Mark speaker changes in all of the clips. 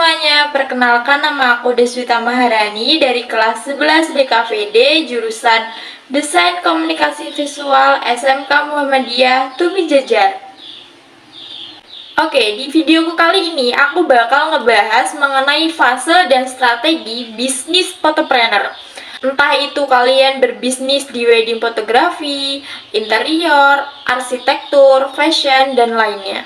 Speaker 1: semuanya, perkenalkan nama aku Deswita Maharani dari kelas 11 DKVD jurusan Desain Komunikasi Visual SMK Muhammadiyah Tumi Jajar. Oke, di videoku kali ini aku bakal ngebahas mengenai fase dan strategi bisnis photopreneur. Entah itu kalian berbisnis di wedding fotografi, interior, arsitektur, fashion, dan lainnya.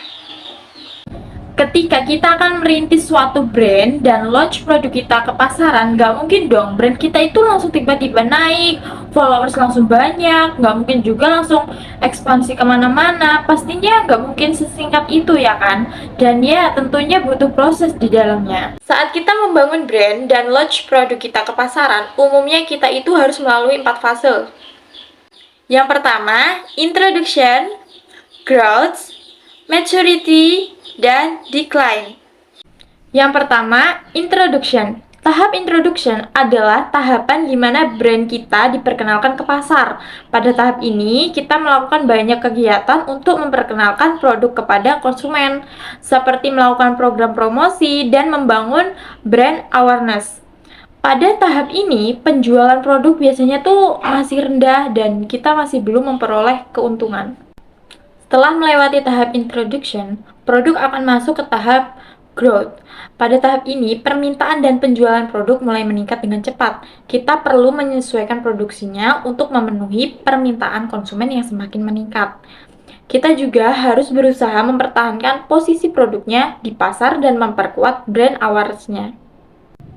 Speaker 1: Ketika kita akan merintis suatu brand dan launch produk kita ke pasaran, nggak mungkin dong brand kita itu langsung tiba-tiba naik, followers langsung banyak, nggak mungkin juga langsung ekspansi kemana-mana, pastinya nggak mungkin sesingkat itu ya kan? Dan ya tentunya butuh proses di dalamnya. Saat kita membangun brand dan launch produk kita ke pasaran, umumnya kita itu harus melalui 4 fase. Yang pertama, introduction, growth, maturity, dan decline. Yang pertama, introduction. Tahap introduction adalah tahapan di mana brand kita diperkenalkan ke pasar. Pada tahap ini, kita melakukan banyak kegiatan untuk memperkenalkan produk kepada konsumen, seperti melakukan program promosi dan membangun brand awareness. Pada tahap ini, penjualan produk biasanya tuh masih rendah dan kita masih belum memperoleh keuntungan. Setelah melewati tahap introduction, produk akan masuk ke tahap growth. Pada tahap ini, permintaan dan penjualan produk mulai meningkat dengan cepat. Kita perlu menyesuaikan produksinya untuk memenuhi permintaan konsumen yang semakin meningkat. Kita juga harus berusaha mempertahankan posisi produknya di pasar dan memperkuat brand awareness-nya.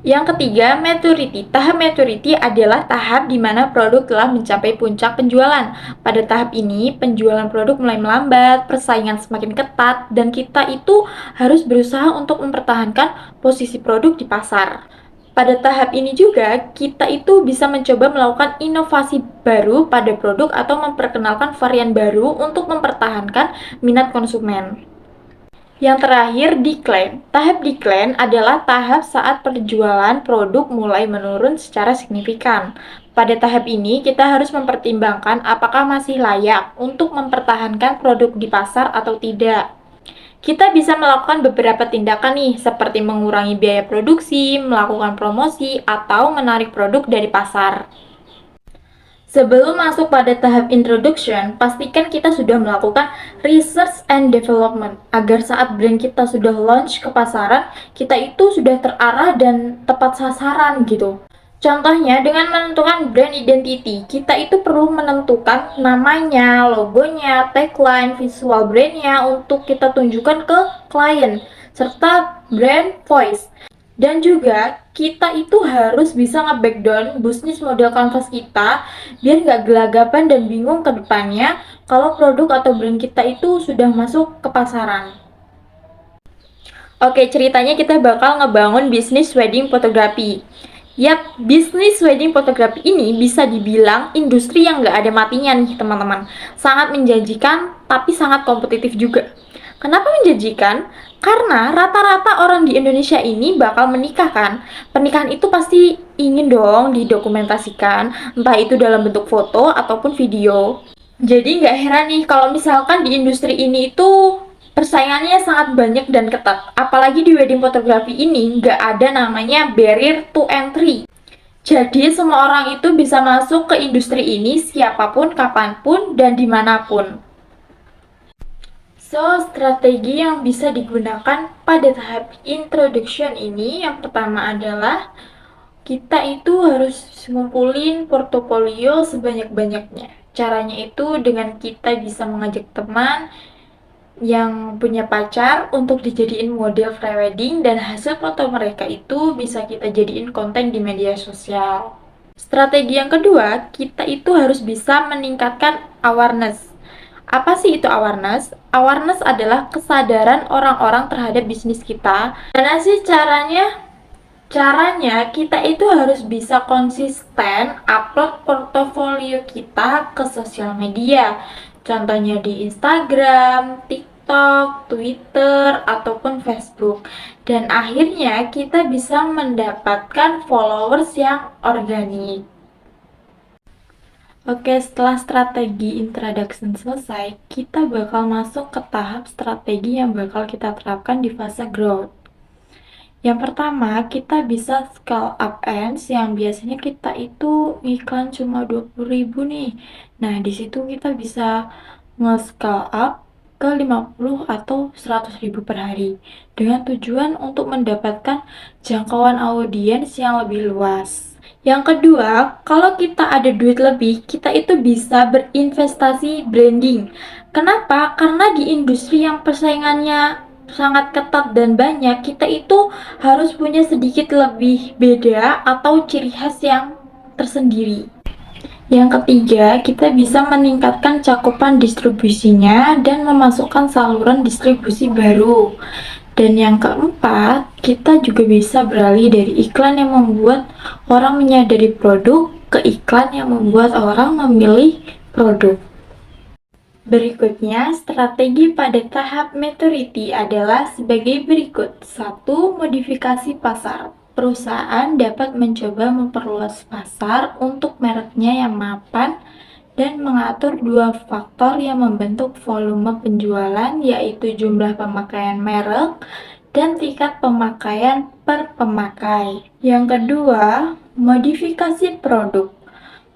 Speaker 1: Yang ketiga, maturity. Tahap maturity adalah tahap di mana produk telah mencapai puncak penjualan. Pada tahap ini, penjualan produk mulai melambat, persaingan semakin ketat, dan kita itu harus berusaha untuk mempertahankan posisi produk di pasar. Pada tahap ini juga, kita itu bisa mencoba melakukan inovasi baru pada produk atau memperkenalkan varian baru untuk mempertahankan minat konsumen. Yang terakhir, decline. Tahap decline adalah tahap saat penjualan produk mulai menurun secara signifikan. Pada tahap ini, kita harus mempertimbangkan apakah masih layak untuk mempertahankan produk di pasar atau tidak. Kita bisa melakukan beberapa tindakan nih, seperti mengurangi biaya produksi, melakukan promosi, atau menarik produk dari pasar. Sebelum masuk pada tahap introduction, pastikan kita sudah melakukan research and development agar saat brand kita sudah launch ke pasaran, kita itu sudah terarah dan tepat sasaran gitu. Contohnya dengan menentukan brand identity, kita itu perlu menentukan namanya, logonya, tagline, visual brandnya untuk kita tunjukkan ke klien, serta brand voice. Dan juga kita itu harus bisa nge-backdown bisnis model canvas kita biar nggak gelagapan dan bingung ke depannya kalau produk atau brand kita itu sudah masuk ke pasaran. Oke, ceritanya kita bakal ngebangun bisnis wedding photography. Yap, bisnis wedding photography ini bisa dibilang industri yang nggak ada matinya nih teman-teman. Sangat menjanjikan tapi sangat kompetitif juga. Kenapa menjanjikan? Karena rata-rata orang di Indonesia ini bakal menikah kan. Pernikahan itu pasti ingin dong didokumentasikan, entah itu dalam bentuk foto ataupun video. Jadi nggak heran nih kalau misalkan di industri ini itu persaingannya sangat banyak dan ketat. Apalagi di wedding photography ini nggak ada namanya barrier to entry. Jadi semua orang itu bisa masuk ke industri ini siapapun, kapanpun, dan dimanapun. So, strategi yang bisa digunakan pada tahap introduction ini yang pertama adalah kita itu harus ngumpulin portofolio sebanyak-banyaknya. Caranya itu dengan kita bisa mengajak teman yang punya pacar untuk dijadiin model prewedding dan hasil foto mereka itu bisa kita jadiin konten di media sosial. Strategi yang kedua, kita itu harus bisa meningkatkan awareness. Apa sih itu awareness? Awareness adalah kesadaran orang-orang terhadap bisnis kita. Gimana sih caranya? Caranya kita itu harus bisa konsisten upload portofolio kita ke sosial media. Contohnya di Instagram, TikTok, Twitter, ataupun Facebook. Dan akhirnya kita bisa mendapatkan followers yang organik. Oke, setelah strategi introduction selesai, kita bakal masuk ke tahap strategi yang bakal kita terapkan di fase growth. Yang pertama, kita bisa scale up ads yang biasanya kita itu iklan cuma 20.000 nih. Nah, di situ kita bisa nge-scale up ke 50 atau 100.000 per hari dengan tujuan untuk mendapatkan jangkauan audiens yang lebih luas. Yang kedua, kalau kita ada duit lebih, kita itu bisa berinvestasi branding. Kenapa? Karena di industri yang persaingannya sangat ketat dan banyak, kita itu harus punya sedikit lebih beda atau ciri khas yang tersendiri. Yang ketiga, kita bisa meningkatkan cakupan distribusinya dan memasukkan saluran distribusi baru. Dan yang keempat, kita juga bisa beralih dari iklan yang membuat orang menyadari produk ke iklan yang membuat orang memilih produk. Berikutnya, strategi pada tahap maturity adalah sebagai berikut. 1. Modifikasi pasar. Perusahaan dapat mencoba memperluas pasar untuk mereknya yang mapan dan mengatur dua faktor yang membentuk volume penjualan, yaitu jumlah pemakaian merek dan tingkat pemakaian per pemakai. Yang kedua, modifikasi produk.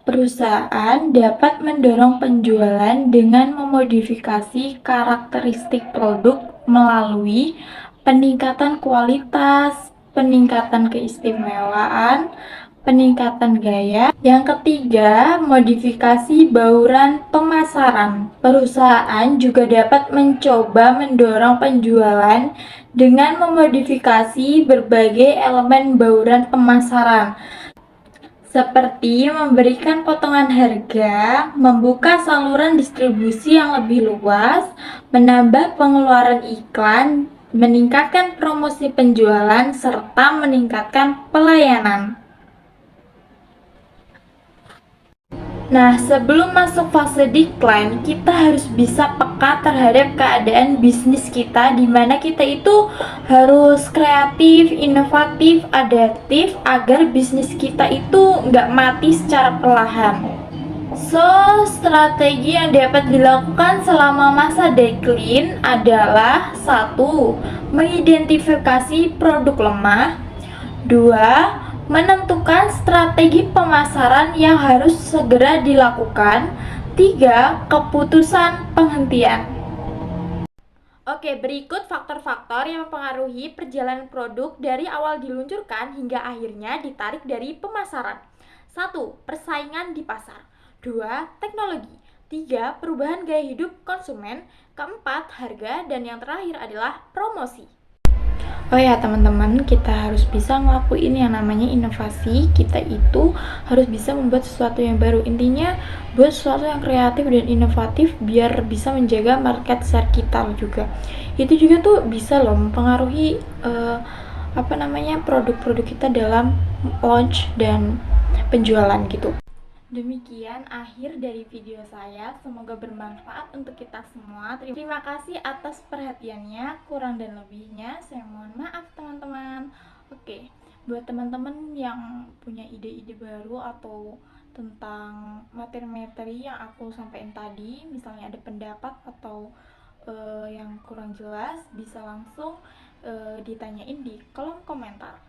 Speaker 1: Perusahaan dapat mendorong penjualan dengan memodifikasi karakteristik produk melalui peningkatan kualitas, peningkatan keistimewaan, peningkatan gaya. Yang ketiga, modifikasi bauran pemasaran. Perusahaan juga dapat mencoba mendorong penjualan dengan memodifikasi berbagai elemen bauran pemasaran, seperti memberikan potongan harga, membuka saluran distribusi yang lebih luas, menambah pengeluaran iklan, meningkatkan promosi penjualan, serta meningkatkan pelayanan. Nah, sebelum masuk fase decline, kita harus bisa peka terhadap keadaan bisnis kita, di mana kita itu harus kreatif, inovatif, adaptif, agar bisnis kita itu nggak mati secara perlahan. So, strategi yang dapat dilakukan selama masa decline adalah: 1. Mengidentifikasi produk lemah. 2. Menentukan strategi pemasaran yang harus segera dilakukan. 3. Keputusan penghentian. Oke, berikut faktor-faktor yang mempengaruhi perjalanan produk dari awal diluncurkan hingga akhirnya ditarik dari pemasaran. 1. Persaingan di pasar. 2. Teknologi. 3. Perubahan gaya hidup konsumen. Keempat, harga. Dan yang terakhir adalah promosi. Oh ya teman-teman, kita harus bisa ngelakuin yang namanya inovasi. Kita itu harus bisa membuat sesuatu yang baru. Intinya buat sesuatu yang kreatif dan inovatif biar bisa menjaga market share kita juga. Itu juga tuh bisa loh mempengaruhi produk-produk kita dalam launch dan penjualan gitu. Demikian akhir dari video saya, semoga bermanfaat untuk kita semua. Terima kasih atas perhatiannya, kurang dan lebihnya saya mohon maaf teman-teman. Oke, buat teman-teman yang punya ide-ide baru atau tentang materi-materi yang aku sampaikan tadi, misalnya ada pendapat atau yang kurang jelas, bisa langsung ditanyain di kolom komentar.